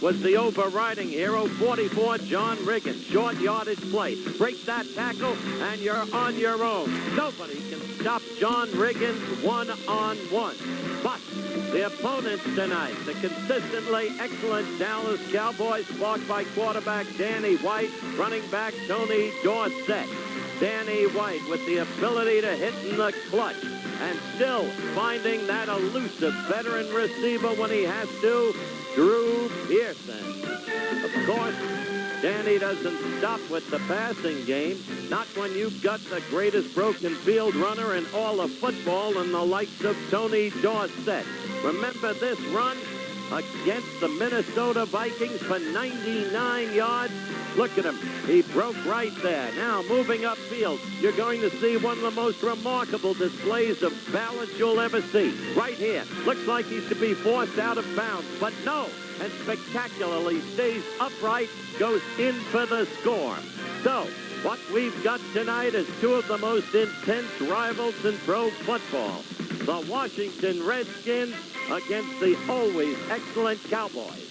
was the overriding hero. 44, John Riggins. Short yardage play. Break that tackle, and you're on your own. Nobody can stop John Riggins one-on-one. But the opponents tonight, the consistently excellent Dallas Cowboys, fought by quarterback Danny White, running back Tony Dorsett. Danny White with the ability to hit in the clutch and still finding that elusive veteran receiver when he has to, Drew Pearson. Of course, Danny doesn't stop with the passing game, not when you've got the greatest broken field runner in all of football and the likes of Tony Dorsett. Remember this run against the Minnesota Vikings for 99 yards? Look at him. He broke right there. Now, moving upfield, you're going to see one of the most remarkable displays of balance you'll ever see. Right here. Looks like he's to be forced out of bounds, but no. And spectacularly stays upright, goes in for the score. So, what we've got tonight is two of the most intense rivals in pro football. The Washington Redskins against the always excellent Cowboys.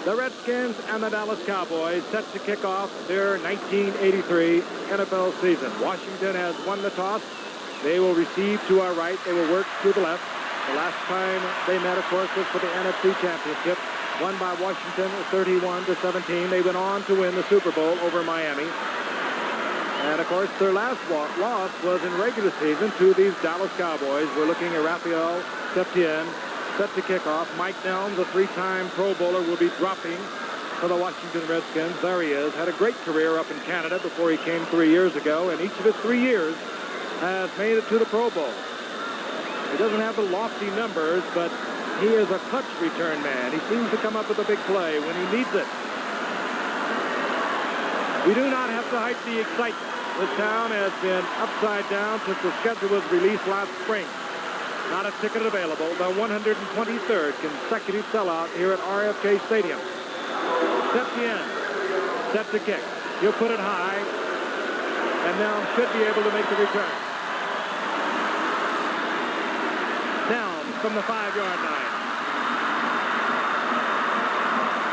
The Redskins and the Dallas Cowboys set to kick off their 1983 NFL season. Washington has won the toss. They will receive to our right. They will work to the left. The last time they met, of course, was for the NFC Championship, won by Washington 31-17. They went on to win the Super Bowl over Miami. And, of course, their last loss was in regular season to these Dallas Cowboys. We're looking at Raphael Septien set to kick off. Mike Nelms, a three-time Pro Bowler, will be dropping for the Washington Redskins. There he is. Had a great career up in Canada before he came 3 years ago, and each of his 3 years has made it to the Pro Bowl. He doesn't have the lofty numbers, but he is a clutch return man. He seems to come up with a big play when he needs it. We do not have to hype the excitement. This town has been upside down since the schedule was released last spring. Not a ticket available. The 123rd consecutive sellout here at RFK Stadium. Septien set to kick. He'll put it high, and now should be able to make the return. Down from the 5-yard line.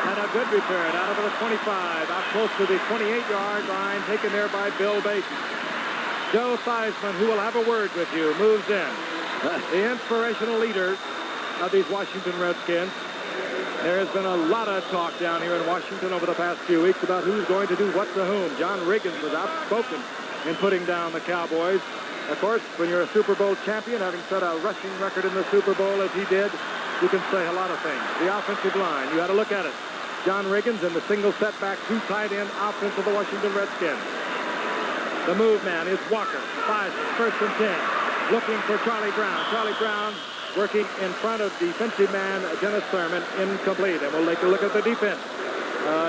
And a good return out of the 25, out close to the 28-yard line, taken there by Bill Baton. Joe Theismann, who will have a word with you, moves in. The inspirational leader of these Washington Redskins. There has been a lot of talk down here in Washington over the past few weeks about who's going to do what to whom. John Riggins was outspoken in putting down the Cowboys. Of course, when you're a Super Bowl champion, having set a rushing record in the Super Bowl as he did, you can say a lot of things. The offensive line, you had to look at it. John Riggins and the single setback, two tight end offense of the Washington Redskins. The move man is Walker. Theismann, 1st and 10. Looking for Charlie Brown. Charlie Brown working in front of defensive man Dennis Thurman, incomplete. And we'll take a look at the defense.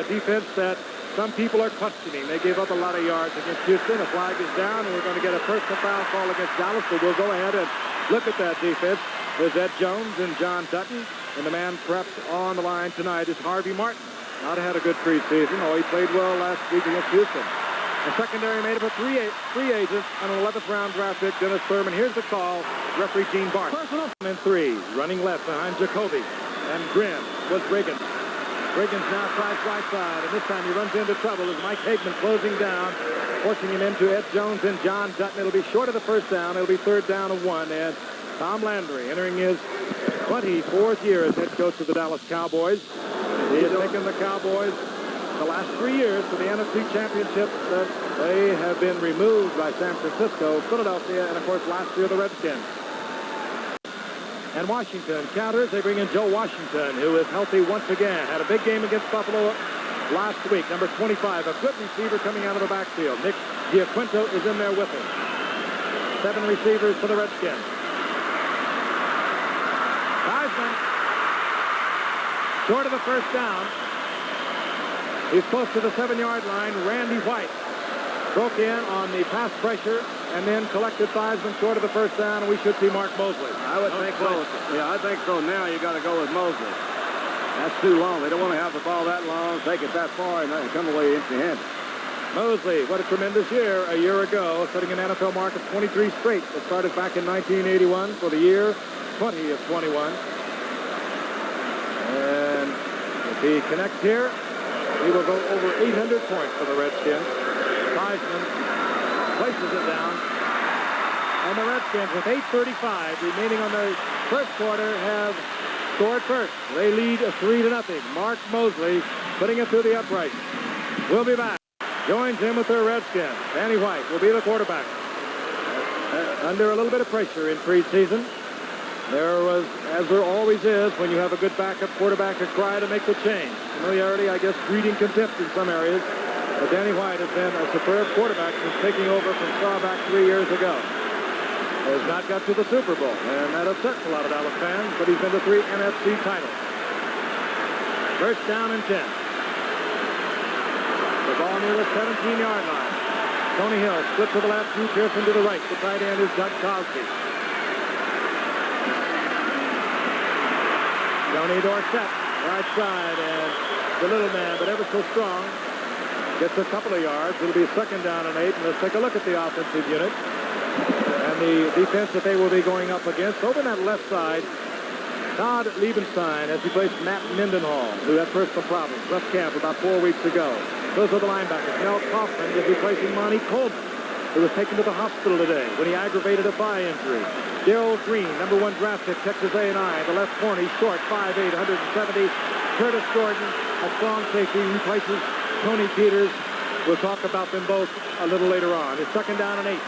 Defense that some people are questioning. They gave up a lot of yards against Houston. A flag is down, and we're going to get a personal foul call against Dallas. So we'll go ahead and look at that defense. There's Ed Jones and John Dutton. And the man prepped on the line tonight is Harvey Martin. Not had a good preseason. Oh, he played well last week against Houston. The secondary made up of three agents and an 11th round draft pick, Dennis Thurman. Here's the call. Referee Gene Bart. Personal and 3. Running left behind Jacoby. And Grimm was Riggins. Riggins now tries right side. And this time he runs into trouble as Mike Hagman closing down, forcing him into Ed Jones and John Dutton. It'll be short of the first down. It'll be 3rd down and 1. And Tom Landry entering his 24th year as head coach of the Dallas Cowboys. He has taken the Cowboys the last 3 years to the NFC Championship. They have been removed by San Francisco, Philadelphia, and, of course, last year the Redskins. And Washington counters. They bring in Joe Washington, who is healthy once again. Had a big game against Buffalo last week. Number 25, a good receiver coming out of the backfield. Nick Giaquinto is in there with him. 7 receivers for the Redskins. Theismann, short of the first down. He's close to the 7-yard line. Randy White broke in on the pass pressure and then collected Theismann short of the first down, and we should see Mark Mosley. I would think so. Yeah, I think so. Now you got to go with Mosley. That's too long. They don't want to have the ball that long, take it that far, and then come away empty-handed. Mosley, what a tremendous year a year ago, setting an NFL mark of 23 straight that started back in 1981 for the year 20 of 21. And if he connects here, he will go over 800 points for the Redskins. Theismann places it down. And the Redskins, with 8:35 remaining on the first quarter, have scored first. They lead 3-0. Mark Mosley putting it through the uprights. We'll be back. Joins him with their Redskins. Danny White will be the quarterback. Under a little bit of pressure in preseason. There was, as there always is, when you have a good backup quarterback, a cry to make the change. Familiarity, I guess, breeding contempt in some areas. But Danny White has been a superb quarterback since taking over from Staubach 3 years ago. Has not got to the Super Bowl, and that upsets a lot of Dallas fans, but he's been to 3 NFC titles. First down and 10. The ball near the 17-yard line. Tony Hill split to the left, Drew Pearson to the right. The tight end is Doug Cosby. Tony Dorsett, right side, and the little man, but ever so strong, gets a couple of yards. It'll be a second down and 8, and let's take a look at the offensive unit. And the defense that they will be going up against. Over on that left side, Todd Liebenstein as he plays Matt Mendenhall, who had personal problems, left camp about 4 weeks ago. Those are the linebackers. Mel Kaufman is replacing Monty Coleman, who was taken to the hospital today when he aggravated a thigh injury. Darrell Green, number 1 draft pick, Texas A&I. The left corner, he's short, 5'8", 170. Curtis Gordon, a strong safety, replaces Tony Peters. We'll talk about them both a little later on. It's second down and 8.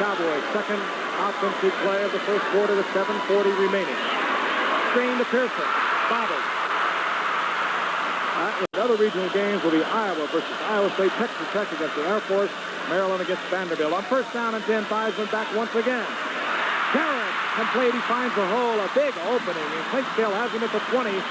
Cowboys, second offensive play of the first quarter with 7:40 remaining. Screen to Pearson. Bobbles. Other regional games will be Iowa versus Iowa State, Texas Tech against the Air Force, Maryland against Vanderbilt. On first down and 10, Theismann back once again. Garrett complete. He finds a hole, a big opening, and Clinkscale has him at the 20.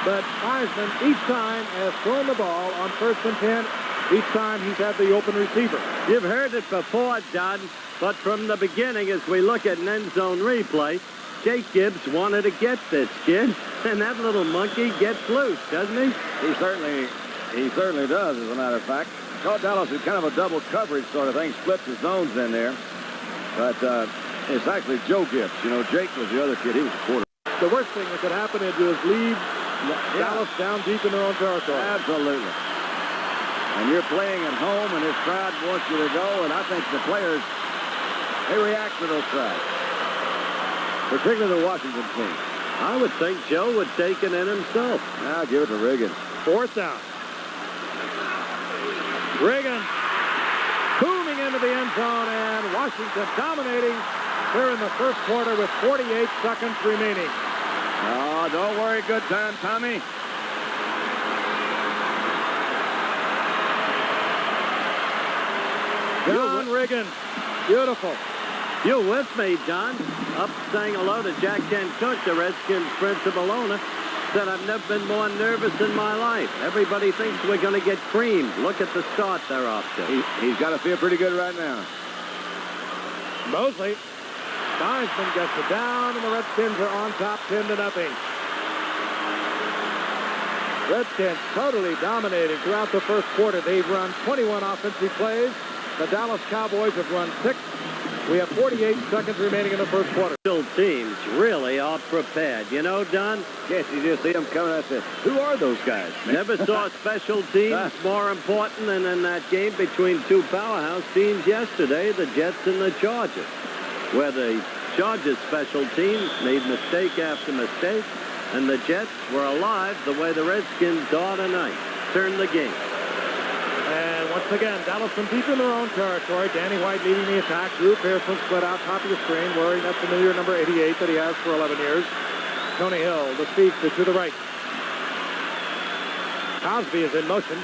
But Theismann each time has thrown the ball on first and 10. Each time he's had the open receiver. You've heard it before, John, but from the beginning, as we look at an end zone replay, Jake Gibbs wanted to get this kid, and that little monkey gets loose, doesn't he? He certainly does, as a matter of fact. Caught Dallas in kind of a double coverage sort of thing, split the zones in there. But it's actually Joe Gibbs. You know, Jake was the other kid. He was a quarterback. The worst thing that could happen is leave Dallas down deep in their own territory. Absolutely. And you're playing at home, and this crowd wants you to go, and I think the players, they react to those crowds, particularly the Washington team. I would think Joe would take it in himself. Now give it to Riggin. Fourth down. Riggin booming into the end zone, and Washington dominating here in the first quarter with 48 seconds remaining. Oh, don't worry, good time, Tommy. John Riggin, beautiful. You with me, John? Up saying hello to Jack Kent Cook, the Redskins principal owner. Said, I've never been more nervous in my life. Everybody thinks we're going to get creamed. Look at the start they're off to. He's got to feel pretty good right now. Mosley. Theismann gets it down, and the Redskins are on top 10-0. Redskins totally dominating throughout the first quarter. They've run 21 offensive plays. The Dallas Cowboys have run 6. We have 48 seconds remaining in the first quarter. Teams really are prepared. You know, Don? Yes, you just see them coming at this. Who are those guys, man? Never saw special teams more important than in that game between two powerhouse teams yesterday, the Jets and the Chargers, where the Chargers special teams made mistake after mistake, and the Jets were alive the way the Redskins are tonight. Turn the game. And once again, Dallas from deep in their own territory. Danny White leading the attack. Drew Pearson split out top of the screen, wearing that familiar number 88 that he has for 11 years. Tony Hill, the speedster, to the right. Cosby is in motion.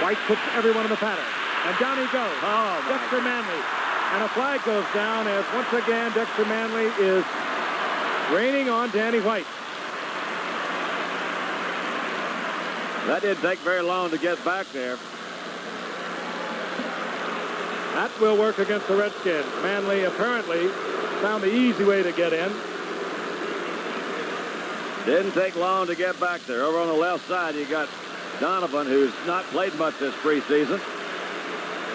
White puts everyone in the pattern. And down he goes. Dexter Manley. And a flag goes down as once again Dexter Manley is raining on Danny White. That didn't take very long to get back there. That will work against the Redskins. Manley apparently found the easy way to get in. Didn't take long to get back there. Over on the left side, you got Donovan, who's not played much this preseason.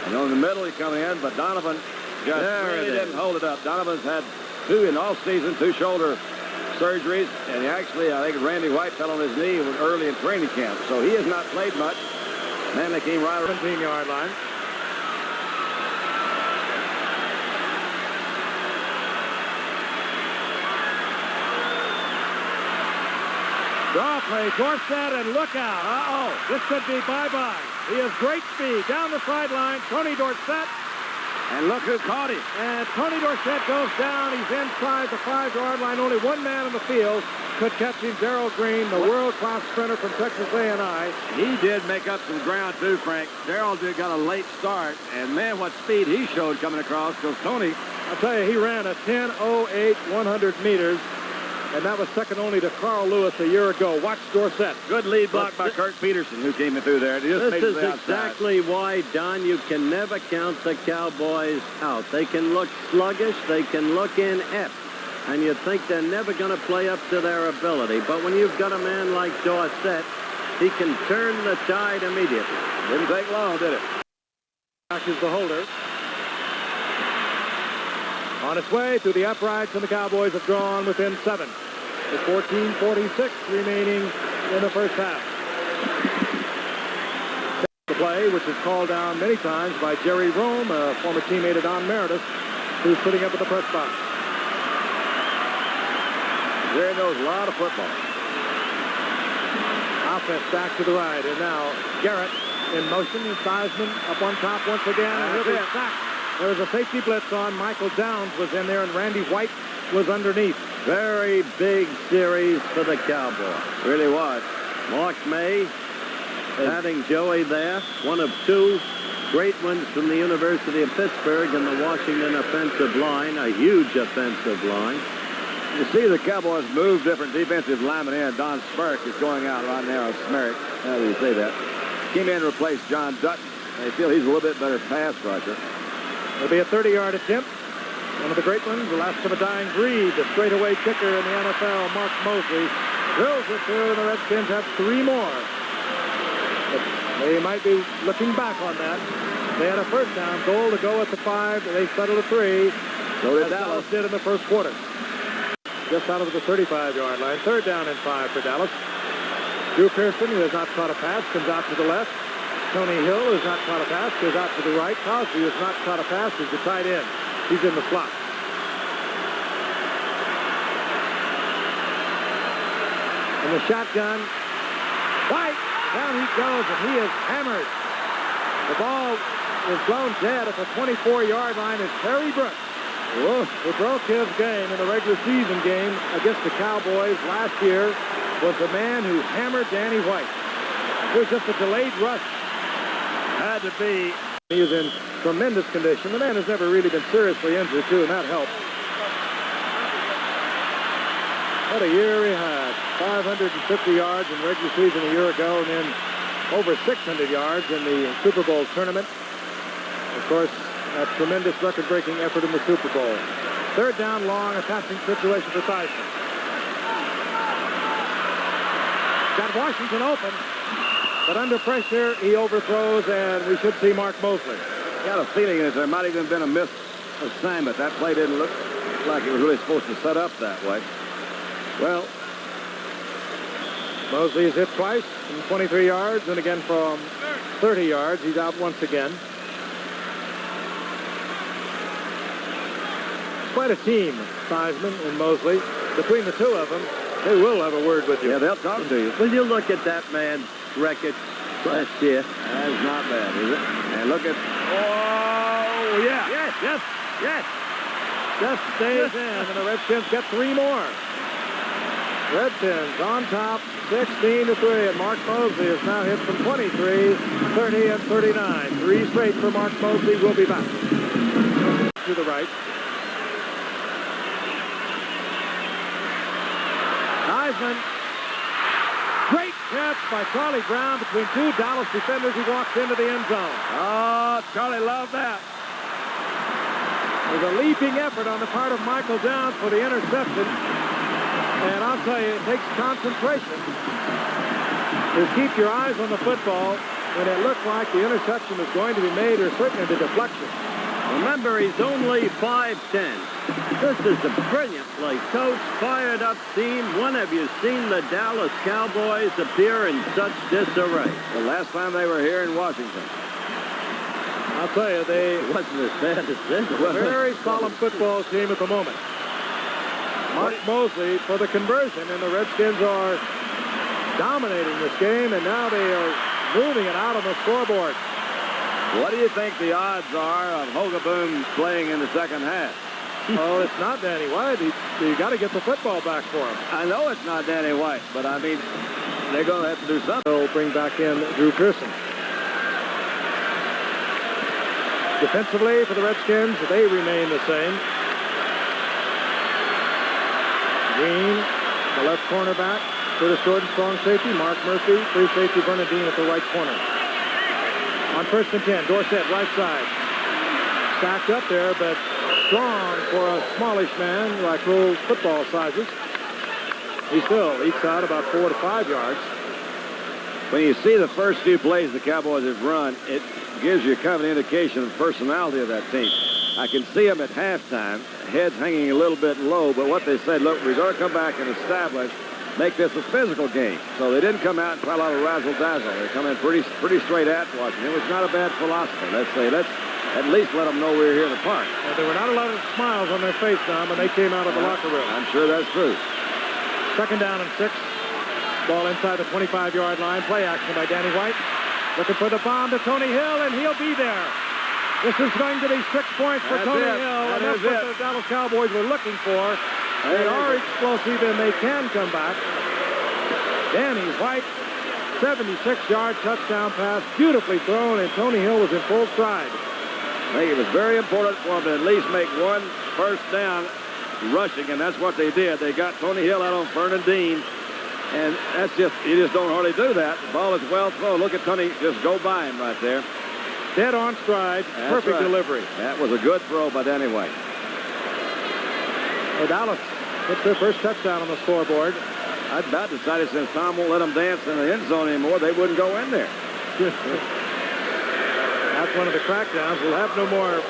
And on the middle, he come in, but Donovan just really didn't hold it up. Donovan's had 2 in all season, 2 shoulder surgeries, and he actually, I think Randy White fell on his knee early in training camp, so he has not played much. Manley came right around the 17-yard line. Draw play, Dorsett, and look out. Uh-oh, this could be bye-bye. He has great speed down the sideline. Tony Dorsett. And look who caught him. And Tony Dorsett goes down. He's inside the 5-yard line. Only one man in the field could catch him. Darrell Green, the world-class sprinter from Texas A&I. He did make up some ground, too, Frank. Darrell got a late start. And, man, what speed he showed coming across. Because Tony, I'll tell you, he ran a 10:08 100 meters. And that was second only to Carl Lewis a year ago. Watch Dorsett. Good lead block by Kirk Peterson, who came in through there. This is exactly why, Don, you can never count the Cowboys out. They can look sluggish. They can look inept. And you think they're never going to play up to their ability. But when you've got a man like Dorsett, he can turn the tide immediately. Didn't take long, did it? Back is the holder. On its way through the uprights, and the Cowboys have drawn within 7. With 14:46 remaining in the first half. The play, which is called down many times by Jerry Rome, a former teammate of Don Meredith, who's sitting up at the press box. Jerry knows a lot of football. Offense back to the right, and now Garrett in motion, and Theismann up on top once again, and he'll be sacked. There was a safety blitz on. Michael Downs was in there, and Randy White was underneath. Very big series for the Cowboys. Really was. Mark May having Joey there, one of 2 great ones from the University of Pittsburgh in the Washington offensive line, a huge offensive line. You see the Cowboys move different defensive linemen in. Don Smirk is going out right now. Smirk, how do you say that? Came in to replace John Dutton. They feel he's a little bit better pass rusher. It'll be a 30-yard attempt. One of the great ones, the last of a dying breed, the straightaway kicker in the NFL, Mark Mosley, drills it through, and the Redskins have 3 more. But they might be looking back on that. They had a first down goal to go at the 5. They settled at 3. So did Dallas did in the first quarter. Just out of the 35-yard line. 3rd down and 5 for Dallas. Drew Pearson, who has not caught a pass, comes out to the left. Tony Hill has not caught a pass, goes out to the right. Cosby has not caught a pass, is the tight end. He's in the slot. And the shotgun. White. Down he goes, and he is hammered. The ball is blown dead at the 24-yard line. It's Terry Brooks, who broke his game in the regular season game against the Cowboys last year, was the man who hammered Danny White. It was just a delayed rush. Had to be. He was in tremendous condition. The man has never really been seriously injured, too, and that helped. What a year he had. 550 yards in regular season a year ago, and then over 600 yards in the Super Bowl tournament. Of course, a tremendous record-breaking effort in the Super Bowl. 3rd down, long, a passing situation for Theismann. Got Washington open. But under pressure, he overthrows, and we should see Mark Mosley. Got a feeling that there might even been a missed assignment. That play didn't look like it was really supposed to set up that way. Well, Mosley is hit twice from 23 yards, and again from 30 yards. He's out once again. Quite a team, Theismann and Mosley. Between the 2 of them, they will have a word with you. Yeah, they'll talk to you. Will you look at that man's record last year? That's not bad, is it? And look at... Oh, yeah. Yes. Just stays in, and the Redskins get 3 more. Redskins on top, 16-3, and Mark Mosley is now hit from 23, 30, and 39. 3 straight for Mark Mosley. We'll be back. To the right. Theismann. Great catch by Charlie Brown between two Dallas defenders who walks into the end zone. Oh, Charlie loved that. There's a leaping effort on the part of Michael Downs for the interception. And I'll tell you, it takes concentration to keep your eyes on the football when it looks like the interception is going to be made or certainly the deflection. Remember, he's only 5'10". This is a brilliant play. Coach, fired up team. When have you seen the Dallas Cowboys appear in such disarray? The last time they were here in Washington. I'll tell you, It wasn't as bad as this. a very solemn football team at the moment. Mark Mosley for the conversion, and the Redskins are dominating this game, and now they are moving it out on the scoreboard. What do you think the odds are of Hogaboom playing in the second half? Oh, it's not Danny White. You got to get the football back for him. I know it's not Danny White, but I mean, they're going to have to do something. They'll bring back in Drew Pearson. Defensively for the Redskins, they remain the same. Green, the left cornerback. Curtis Jordan, strong safety. Mark Murphy, free safety. Bernadine at the right corner. On 1st and 10, Dorsett, right side. Stacked up there, but strong for a smallish man like Rose football sizes. He still ekes out about 4 to 5 yards. When you see the first few plays the Cowboys have run, it gives you kind of an indication of the personality of that team. I can see them at halftime, heads hanging a little bit low, but what they said, look, we're going to come back and establish, make this a physical game. So they didn't come out and try a lot of razzle-dazzle. They come in pretty straight at Washington. It was not a bad philosophy. Let's at least let them know we're here in the park. Well, there were not a lot of smiles on their face, Tom, when they came out of the locker room. I'm sure that's true. 2nd down and 6. Ball inside the 25-yard line. Play action by Danny White. Looking for the bomb to Tony Hill, and he'll be there. This is going to be 6 points for Tony Hill, and that's what the Dallas Cowboys were looking for. They are explosive, and they can come back. Danny White, 76-yard touchdown pass, beautifully thrown, and Tony Hill was in full stride. I think it was very important for them to at least make one first down rushing, and that's what they did. They got Tony Hill out on Bernadine, and you just don't hardly do that. The ball is well thrown. Look at Tony just go by him right there. Dead on stride, perfect delivery. That was a good throw by Danny White. So Dallas gets their first touchdown on the scoreboard. I'd about decided since Tom won't let them dance in the end zone anymore, they wouldn't go in there. That's one of the crackdowns. We'll have no more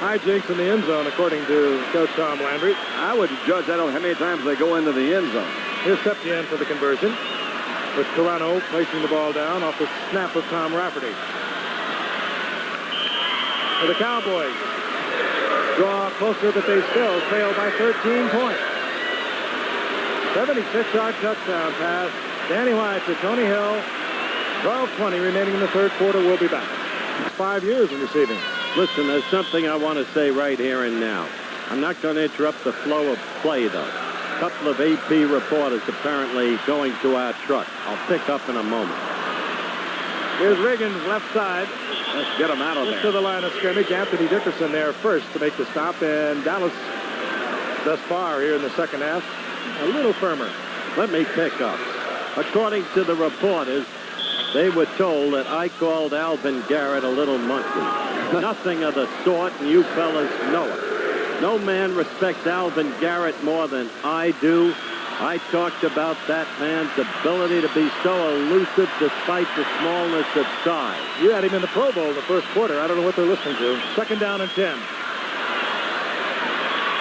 hijinks in the end zone, according to Coach Tom Landry. I wouldn't judge that on how many times they go into the end zone. Here's Septien for the conversion, with Carano placing the ball down off the snap of Tom Rafferty. For the Cowboys, draw closer, but they still trail by 13 points. 76-yard touchdown pass. Danny White to Tony Hill. 12:20 remaining in the third quarter. We'll be back. 5 years in receiving. Listen, there's something I want to say right here and now. I'm not going to interrupt the flow of play, though. A couple of AP reporters apparently going to our truck. I'll pick up in a moment. Here's Riggins left side. Let's get him out of there. To the line of scrimmage. Anthony Dickerson there first to make the stop. And Dallas, thus far here in the second half, a little firmer. Let me pick up. According to the reporters, they were told that I called Alvin Garrett a little monkey. Nothing of the sort, and you fellas know it. No man respects Alvin Garrett more than I do. I talked about that man's ability to be so elusive despite the smallness of size. You had him in the Pro Bowl in the first quarter. I don't know what they're listening to. 2nd down and 10.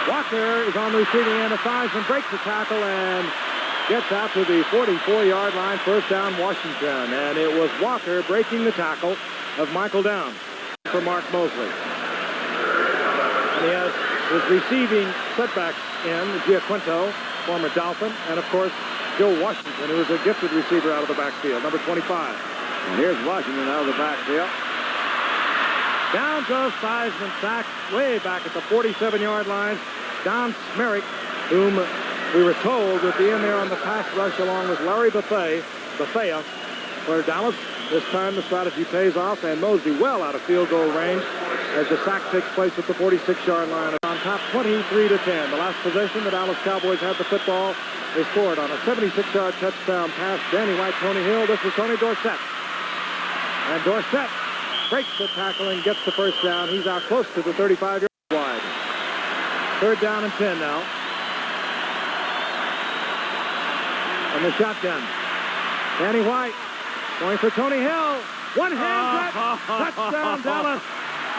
Walker is on the receiving end of Theismann, breaks the tackle and gets out to the 44-yard line. 1st down, Washington. And it was Walker breaking the tackle of Michael Downs for Mark Mosley. And he has his receiving setbacks in Giaquinto, former Dolphin, and, of course, Joe Washington, who is a gifted receiver out of the backfield, number 25. And here's Washington out of the backfield. Down goes Theismann, sacked way back at the 47-yard line. Don Smerrick, whom we were told would be in there on the pass rush along with Larry Bethea for Dallas. This time the strategy pays off, and Mosby well out of field goal range as the sack takes place at the 46-yard line. On top, 23-10. The last possession, the Dallas Cowboys had the football. They scored on a 76-yard touchdown pass. Danny White, Tony Hill. This is Tony Dorsett. And Dorsett breaks the tackle and gets the first down. He's out close to the 35-yard wide. 3rd down and 10 now. And the shotgun. Danny White going for Tony Hill. One hand touchdown, Dallas.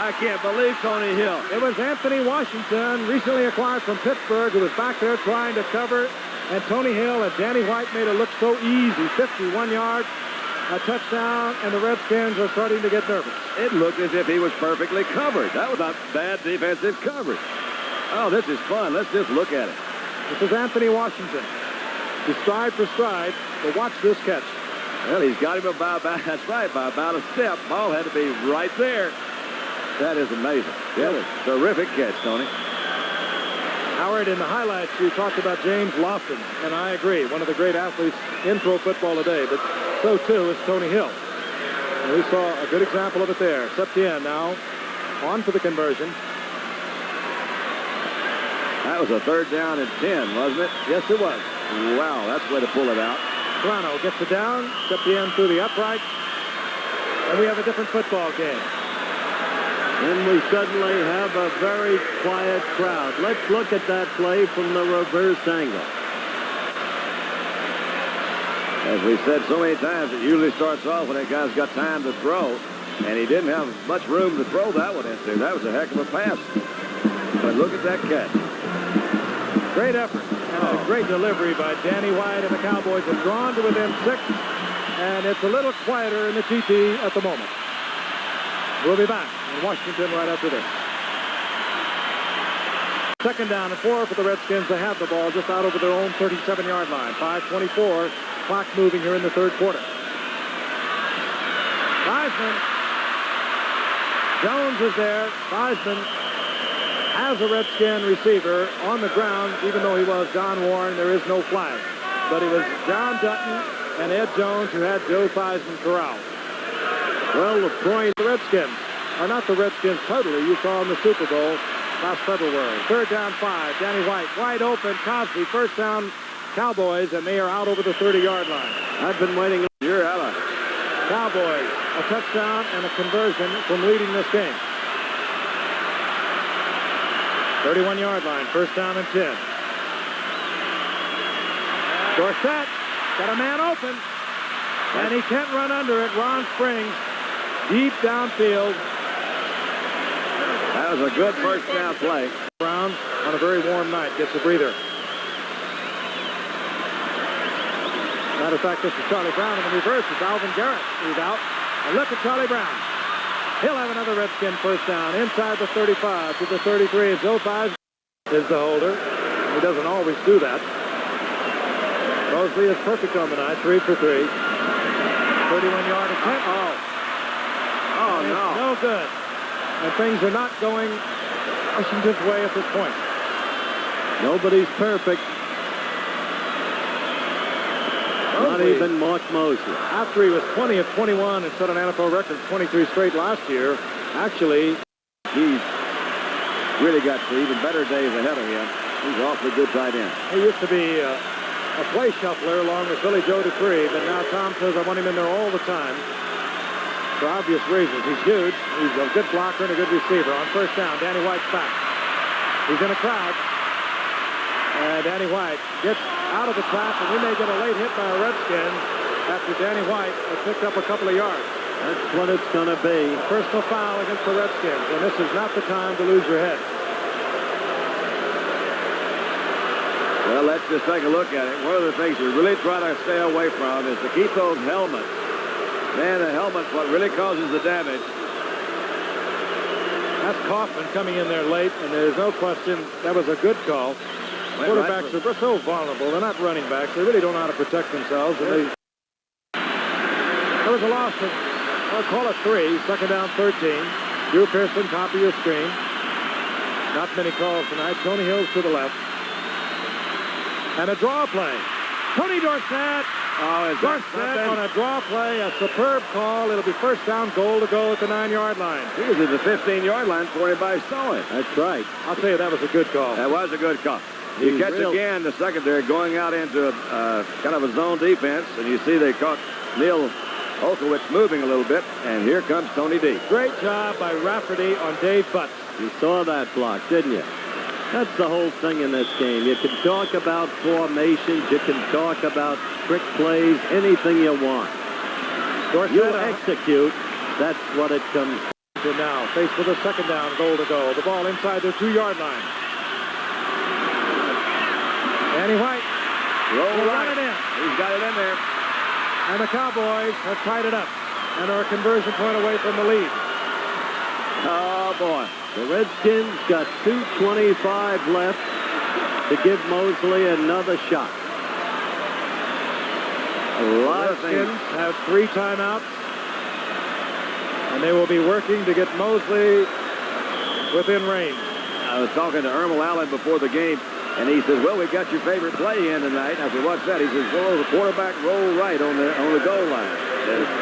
I can't believe Tony Hill. It was Anthony Washington, recently acquired from Pittsburgh, who was back there trying to cover. And Tony Hill and Danny White made it look so easy. 51 yards, a touchdown, and the Redskins are starting to get nervous. It looked as if he was perfectly covered. That was not bad defensive coverage. Oh, this is fun. Let's just look at it. This is Anthony Washington. Stride for stride, but watch this catch. Well, he's got him about, that's right, by about a step. Ball had to be right there. That is amazing. Yeah, terrific catch, Tony. Howard, in the highlights, you talked about James Lawson, and I agree, one of the great athletes in pro football today, but so too is Tony Hill. And we saw a good example of it there. Septien now on for the conversion. That was a 3rd down and 10, wasn't it? Yes, it was. Wow, that's the way to pull it out. Toronto gets it down, Septien through the upright, and we have a different football game. And we suddenly have a very quiet crowd. Let's look at that play from the reverse angle. As we said so many times, it usually starts off when that guy's got time to throw, and he didn't have much room to throw that one into. That was a heck of a pass. But look at that catch. Great effort and a great delivery by Danny White, and the Cowboys have drawn to within 6, and it's a little quieter in the TT at the moment. We'll be back in Washington right after this. 2nd down and 4 for the Redskins. They have the ball just out over their own 37-yard line. 5:24, clock moving here in the 3rd quarter. Theismann. Jones is there. Theismann has a Redskin receiver on the ground, even though he was John Warren. There is no flag. But it was John Dutton and Ed Jones who had Joe Theismann corralled. Well, the point, the Redskins are not the Redskins totally. You saw in the Super Bowl last February. 3rd down 5. Danny White wide open. Cosby, 1st down Cowboys, and they are out over the 30-yard line. I've been waiting. You're out of Cowboys, a touchdown and a conversion from leading this game. 31-yard line, 1st down and 10. Dorsett got a man open, and he can't run under it. Ron Springs, deep downfield. That was a good 1st down play. Brown, on a very warm night, gets a breather. Matter of fact, this is Charlie Brown in the reverse. It's Alvin Garrett who's out. And look at Charlie Brown. He'll have another Redskin 1st down inside the 35 to the 33. Joe Theismann is the holder. He doesn't always do that. Mosley is perfect on the night, 3 for 3. 31-yard attempt. Oh, no. No good. And things are not going Washington's way at this point. Nobody's perfect. Not even Mark Mosley. After he was 20 of 21 and set an NFL record 23 straight last year, actually, He's really got even better days ahead of him. He's an awfully good tight end. he used to be a play shuffler along with Billy Joe Dupree, but now Tom says I want him in there all the time. For obvious reasons. He's huge. He's a good blocker and a good receiver. On 1st down, Danny White's back. He's in a crowd. And Danny White gets out of the trap, and we may get a late hit by a Redskin after Danny White has picked up a couple of yards. That's what it's going to be. Personal foul against the Redskins, and this is not the time to lose your head. Well, let's just take a look at it. One of the things we really try to stay away from is to keep those helmets. Man, the helmet's what really causes the damage. That's Kaufman coming in there late, and there's no question that was a good call. Quarterbacks are so vulnerable. They're not running backs. They really don't know how to protect themselves. And there was a loss of, I'll call it 3. 2nd down, 13. Drew Pearson, top of your screen. Not many calls tonight. Tony Hill's to the left. And a draw play. Tony Dorsett Oh, is that Dorsett on a draw play, a superb call. It'll be first down, goal to go at the 9-yard line. He was at the 15-yard line for him by Sowen. That's right. I'll tell you, that was a good call. That was a good call. You catch again the secondary going out into kind of a zone defense, and you see they caught Neil Olkowicz moving a little bit, and here comes Tony D. Great job by Rafferty on Dave Butts. You saw that block, didn't you? That's the whole thing in this game. You can talk about formations. You can talk about trick plays, anything you want. Dorsett You execute, that's what it comes to now. Faced with a second down, goal to go. The ball inside their 2-yard line. Danny White. Roll right. Run it in. He's got it in there. And the Cowboys have tied it up and are a conversion point away from the lead. Oh, boy. The Redskins got 2:25 left to give Mosley another shot. A lot of things. Have 3 timeouts. And they will be working to get Mosley within range. I was talking to Ermal Allen before the game, and he says, well, we got your favorite play in tonight. I said, what's that? He says, well, the quarterback roll right on the goal line.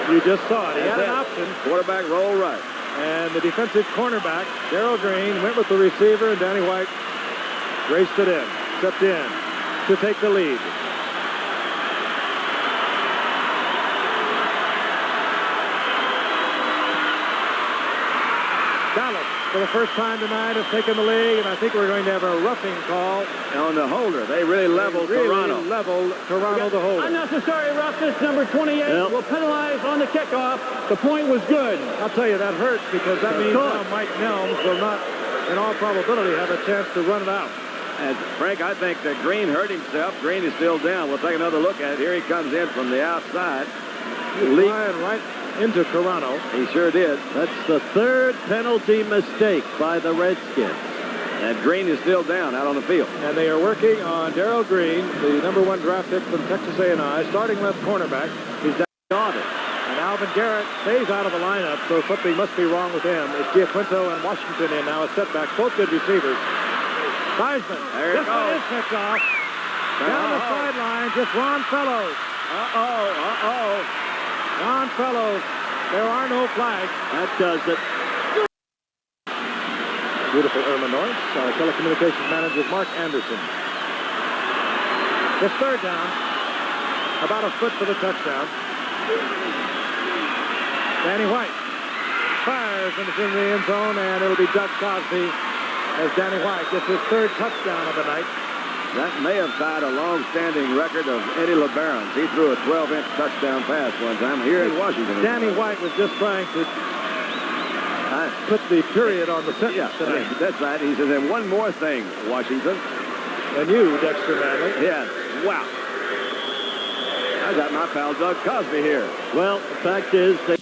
You just saw it. He had an option. Quarterback roll right. And the defensive cornerback, Darrell Green, went with the receiver, and Danny White raced it in, stepped in to take the lead. Dallas, for the first time tonight, has taken the lead, and I think we're going to have a roughing call On the holder. They really leveled Toronto. Leveled Toronto the holder. Unnecessary roughness, number 28 will penalize on the kickoff. The point was good. I'll tell you, that hurts because that means now Mike Nelms will not, in all probability, have a chance to run it out. And Frank, I think that Green hurt himself. Green is still down. We'll take another look at it. Here he comes in from the outside. Flying right into Toronto. He sure did. That's the 3rd penalty mistake by the Redskins. And Green is still down out on the field. And they are working on Darrell Green, the #1 draft pick from Texas A&I, starting left cornerback. He's down. And Alvin Garrett stays out of the lineup, so something must be wrong with him. It's Giaquinto and Washington in now, a setback. Both good receivers. Theismann. There it This one goes. is picked off. Down the sideline, just Ron Fellows. Ron Fellows. There are no flags. That does it. Beautiful Irma Norris, telecommunications manager Mark Anderson. It's 3rd down. About a foot for the touchdown. Danny White fires and it's in the end zone, and it'll be Doug Cosby as Danny White gets his 3rd touchdown of the night. That may have tied a long-standing record of Eddie LeBaron's. He threw a 12-inch touchdown pass one time here in Washington. Danny White was just trying to put the period on the sentence tonight. That's right. He says, and one more thing, Washington. And you, Dexter Manley. Yes. Wow. I got my pal Doug Cosby here. Well, the fact is they